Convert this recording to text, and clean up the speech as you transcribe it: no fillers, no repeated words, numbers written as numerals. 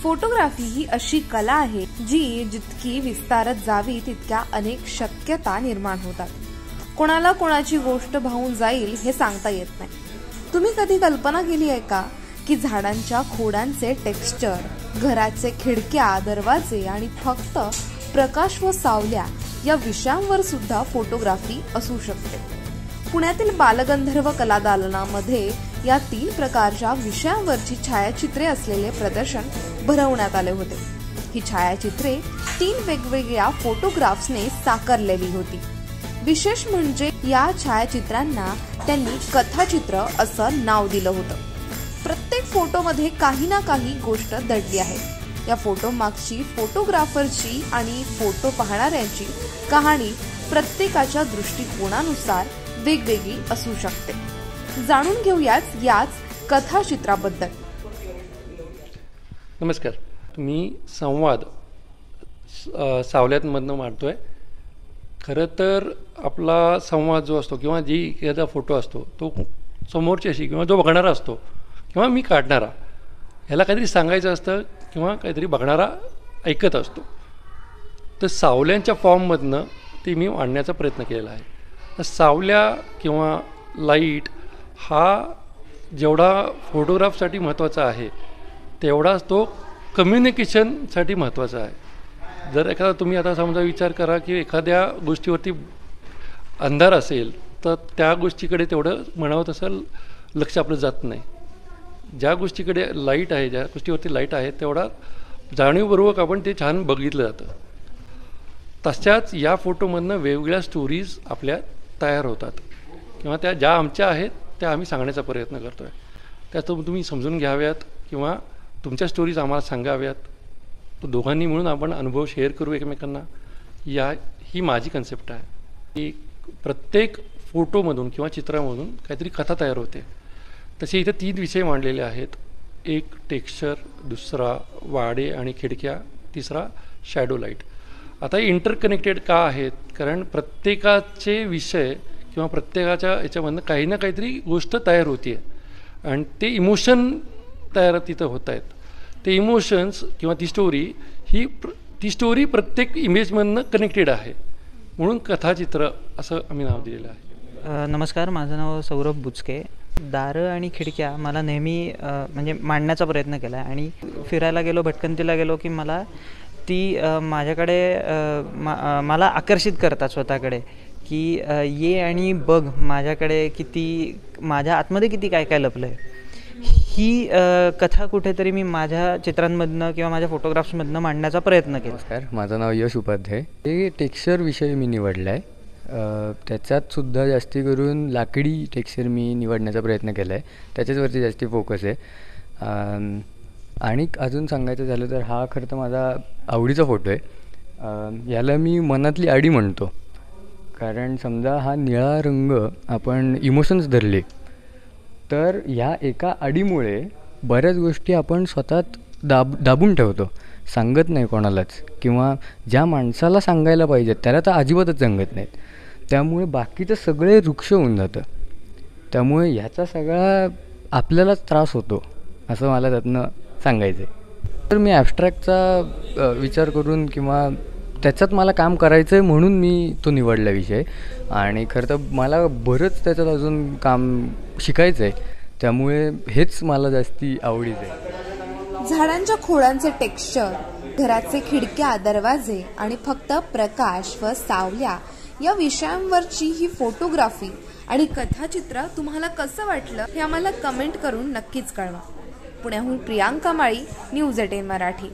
Photography ही अशी कला आहे जी जितकी विस्तारत जावी तितक्या अनेक शक्यता निर्माण होतात। कोणाला कोणाची गोष्ट भावून जाईल हे सांगता येत नाही। तुम्ही कधी कल्पना केली आहे का की झाडांच्या खोडांचे टेक्स्चर, घराचे खिडक्या, दरवाजे आणि फक्त प्रकाश व सावल्या या विषयांवर सुद्धा फोटोग्राफी असू शकते। पुण्यातील बालगंधर्व कलादालनामध्ये या 3 प्रकारच्या विषयांवरची छायाचित्रे असलेले प्रदर्शन भरवण्यात आले होते। ही छायाचित्रे 3 वेगवेगळ्या फोटोग्राफ्सने साकारलेली होती। विशेष म्हणजे या छायाचित्रांना त्यांनी कथाचित्र असं नाव दिलं होतं। प्रत्येक फोटोमध्ये काही ना काही गोष्ट दडली आहे। या फोटो मागची फोटोग्राफरची आणि फोटो पाहणाऱ्यांची कहाणी प्रत्येकाच्या दृष्टिकोनानुसार वेगवेगळी असू शकते। जाणून घेऊयाच याच कथाचित्राबद्दल। नमस्कार, मी संवाद सावल्यातमधनं मांडतोय। खरं तर आपला संवाद जो असतो किंवा जी एखादा फोटो असतो तो समोरच्याशी किंवा जो बघणारा असतो किंवा मी काढणारा ह्याला काहीतरी सांगायचं असतं किंवा काहीतरी बघणारा ऐकत असतो। तर सावल्यांच्या फॉर्ममधनं ती मी मांडण्याचा प्रयत्न केलेला आहे। तर सावल्या किंवा लाईट हा जेवढा फोटोग्राफसाठी महत्त्वाचा आहे तेवढाच तो कम्युनिकेशनसाठी महत्त्वाचा आहे। जर एखादा तुम्ही आता समजा विचार करा की एखाद्या गोष्टीवरती अंधार असेल तर त्या गोष्टीकडे तेवढं म्हणावं तसं लक्ष आपलं जात नाही। ज्या गोष्टीकडे लाईट आहे, ज्या गोष्टीवरती लाईट आहे तेवढा जाणीवपूर्वक आपण ते छान बघितलं जातं। तशाच या फोटोमधनं वेगवेगळ्या स्टोरीज आपल्या तयार होतात किंवा त्या ज्या आमच्या आहेत त्या आम्ही सांगण्याचा प्रयत्न करतो आहे। त्या तुम्ही समजून घ्याव्यात किंवा तुमच्या स्टोरीज आम्हाला सांगाव्यात। तो दोघांनी मिळून आपण अनुभव शेअर करू एकमेकांना। ही माझी कन्सेप्ट आहे की प्रत्येक फोटोमधून किंवा चित्रामधून काहीतरी कथा तयार होते। तसे इथे 3 विषय मांडलेले आहेत। एक टेक्स्चर, दुसरा वाडे आणि खिडक्या, तिसरा शॅडो लाईट। आता इंटरकनेक्टेड का आहेत? कारण प्रत्येकाचे विषय किंवा प्रत्येकाच्या याच्यामधनं काही ना काहीतरी गोष्ट तयार होती आहे आणि ते इमोशन तयार तिथं होत आहेत। ते इमोशन्स किंवा ती स्टोरी प्रत्येक इमेजमधनं कनेक्टेड आहे, म्हणून कथाचित्र असं आम्ही नाव दिलेलं आहे। नमस्कार, माझं नाव सौरभ बुचके। दारं आणि खिडक्या मला नेहमी म्हणजे मांडण्याचा प्रयत्न केला आहे आणि फिरायला गेलो, भटकंतीला गेलो की मला ती माझ्याकडे मला आकर्षित करतात स्वतःकडे की ये आणि बघ माझ्याकडे किती, माझ्या आतमध्ये किती काय काय लपलं आहे। ही कथा कुठेतरी मी माझ्या चित्रांमधनं किंवा माझ्या फोटोग्राफ्समधनं मांडण्याचा प्रयत्न केला। नमस्कार, माझं नाव यश उपाध्याय। हे टेक्स्चर विषय मी निवडला आहे। त्याच्यात सुद्धा जास्ती करून लाकडी टेक्स्चर मी निवडण्याचा प्रयत्न केला आहे। त्याच्याचवरती जास्ती फोकस आहे। आणि अजून सांगायचं झालं तर हा खरं तर माझा आवडीचा फोटो आहे। याला मी मनातली आडी म्हणतो, कारण समजा हा निळा रंग आपण इमोशन्स धरले तर ह्या एका आडीमुळे बऱ्याच गोष्टी आपण स्वतःत दाबून ठेवतो, सांगत नाही कोणालाच, किंवा ज्या माणसाला सांगायला पाहिजेत त्याला तर अजिबातच सांगत नाहीत। त्यामुळे बाकीचं सगळे वृक्ष होऊन जातं। त्यामुळे ह्याचा सगळा आपल्यालाच त्रास होतो असं मला त्यातनं सांगायचं आहे। तर मी ॲब्स्ट्रॅक्टचा विचार करून किंवा त्याच्यात मला काम करायचं आहे म्हणून मी तो निवडला विषय। आणि खरं तर मला बरंच त्याच्यात अजून काम शिकायचं आहे, त्यामुळे हेच मला जास्ती आवडीचं आहे। झाडांच्या खोडांचे टेक्स्चर, घराचे खिडक्या, दरवाजे आणि फक्त प्रकाश व सावल्या या विषयांवरची ही फोटोग्राफी आणि कथाचित्र तुम्हाला कसं वाटलं हे आम्हाला कमेंट करून नक्कीच कळवा। पुण्याहून प्रियांका माळी, न्यूज 18 मराठी।